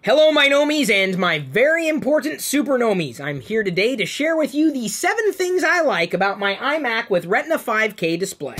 Hello my nomies and my very important super nomies. I'm here today to share with you the 7 things I like about my iMac with Retina 5K display.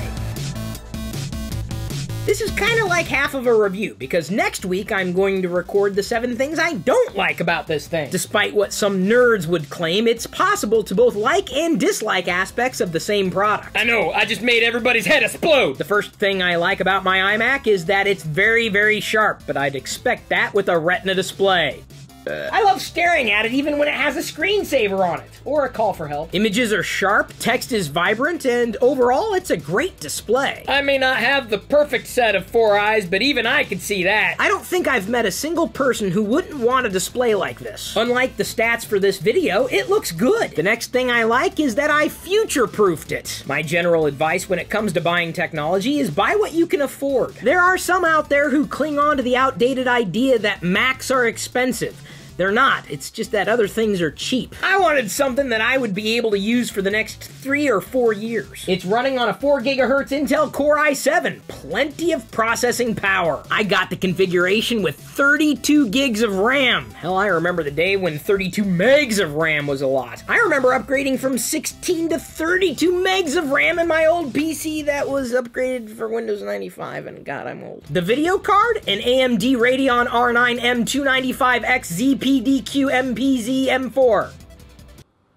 This is kind of like half of a review, because next week I'm going to record the 7 things I don't like about this thing. Despite what some nerds would claim, it's possible to both like and dislike aspects of the same product. I know, I just made everybody's head explode! The first thing I like about my iMac is that it's very, very sharp, but I'd expect that with a Retina display. I love staring at it even when it has a screensaver on it, or a call for help. Images are sharp, text is vibrant, and overall it's a great display. I may not have the perfect set of 4 eyes, but even I can see that. I don't think I've met a single person who wouldn't want a display like this. Unlike the stats for this video, it looks good. The next thing I like is that I future-proofed it. My general advice when it comes to buying technology is buy what you can afford. There are some out there who cling on to the outdated idea that Macs are expensive. They're not, it's just that other things are cheap. I wanted something that I would be able to use for the next 3 or 4 years. It's running on a 4 GHz Intel Core i7, plenty of processing power. I got the configuration with 32 gigs of RAM. Hell, I remember the day when 32 megs of RAM was a lot. I remember upgrading from 16 to 32 megs of RAM in my old PC that was upgraded for Windows 95, and God, I'm old. The video card, an AMD Radeon R9 M295X ZPDQ MPZ M4.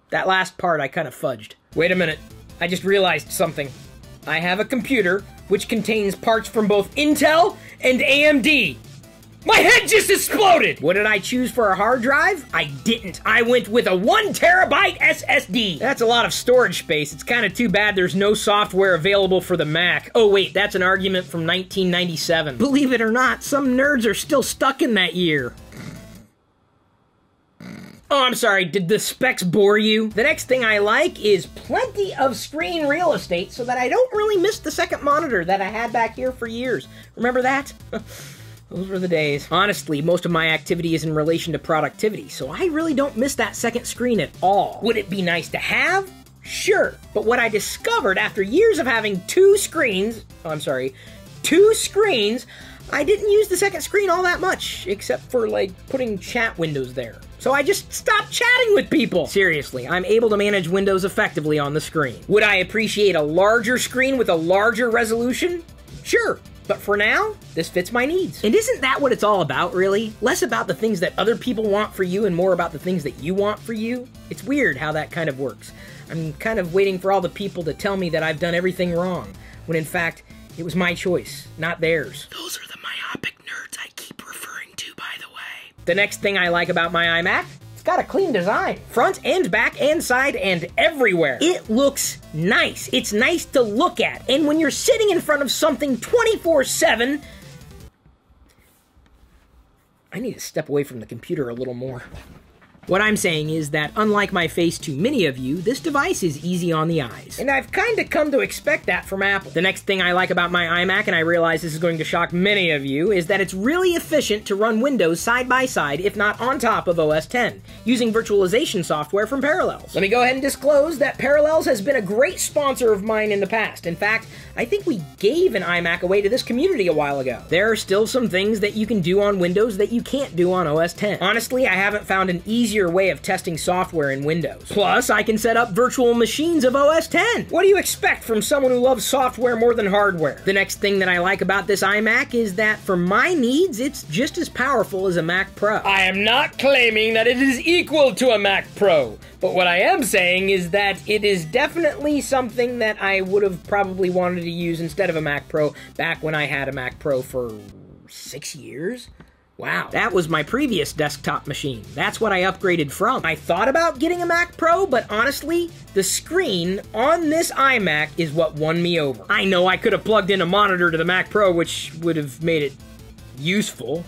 That last part I kind of fudged. Wait a minute, I just realized something. I have a computer which contains parts from both Intel and AMD. My head just exploded! What did I choose for a hard drive? I didn't. I went with a 1 TB SSD. That's a lot of storage space. It's kind of too bad there's no software available for the Mac. Oh wait, that's an argument from 1997. Believe it or not, some nerds are still stuck in that year. Oh, I'm sorry, did the specs bore you? The next thing I like is plenty of screen real estate so that I don't really miss the second monitor that I had back here for years. Remember that? Those were the days. Honestly, most of my activity is in relation to productivity, so I really don't miss that second screen at all. Would it be nice to have? Sure, but what I discovered after years of having 2 screens, I didn't use the second screen all that much, except for, like, putting chat windows there. So I just stopped chatting with people. Seriously, I'm able to manage windows effectively on the screen. Would I appreciate a larger screen with a larger resolution? Sure, but for now, this fits my needs. And isn't that what it's all about, really? Less about the things that other people want for you and more about the things that you want for you? It's weird how that kind of works. I'm kind of waiting for all the people to tell me that I've done everything wrong, when in fact, it was my choice, not theirs. Those are the myopic nerds I keep referring to, by the way. The next thing I like about my iMac, it's got a clean design. Front and back and side and everywhere. It looks nice. It's nice to look at. And when you're sitting in front of something 24/7, I need to step away from the computer a little more. What I'm saying is that, unlike my face to many of you, this device is easy on the eyes. And I've kind of come to expect that from Apple. The next thing I like about my iMac, and I realize this is going to shock many of you, is that it's really efficient to run Windows side by side, if not on top of OS X, using virtualization software from Parallels. Let me go ahead and disclose that Parallels has been a great sponsor of mine in the past. In fact, I think we gave an iMac away to this community a while ago. There are still some things that you can do on Windows that you can't do on OS X. Honestly, I haven't found an easier way of testing software in Windows. Plus, I can set up virtual machines of OS X. What do you expect from someone who loves software more than hardware? The next thing that I like about this iMac is that for my needs, it's just as powerful as a Mac Pro. I am not claiming that it is equal to a Mac Pro, but what I am saying is that it is definitely something that I would have probably wanted to use instead of a Mac Pro back when I had a Mac Pro for 6 years. Wow, that was my previous desktop machine. That's what I upgraded from. I thought about getting a Mac Pro, but honestly, the screen on this iMac is what won me over. I know I could have plugged in a monitor to the Mac Pro, which would have made it useful,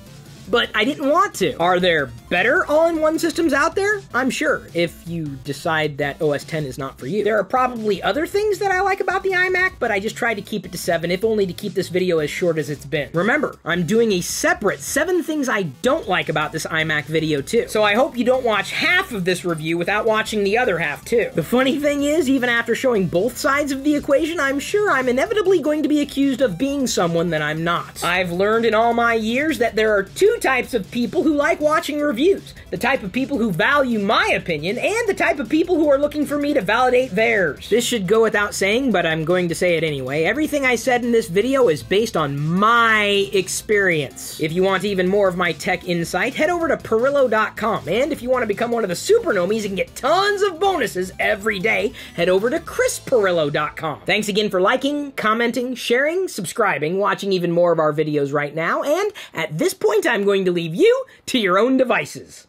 but I didn't want to. Are there better all-in-one systems out there? I'm sure, if you decide that OS X is not for you. There are probably other things that I like about the iMac, but I just tried to keep it to 7, if only to keep this video as short as it's been. Remember, I'm doing a separate 7 things I don't like about this iMac video too, so I hope you don't watch half of this review without watching the other half too. The funny thing is, even after showing both sides of the equation, I'm sure I'm inevitably going to be accused of being someone that I'm not. I've learned in all my years that there are 2 types of people who like watching reviews. The type of people who value my opinion, and the type of people who are looking for me to validate theirs. This should go without saying, but I'm going to say it anyway. Everything I said in this video is based on my experience. If you want even more of my tech insight, head over to Pirillo.com, and if you want to become one of the super nomies and get tons of bonuses every day, head over to ChrisPirillo.com. Thanks again for liking, commenting, sharing, subscribing, watching even more of our videos right now, and at this point I'm going to leave you to your own devices.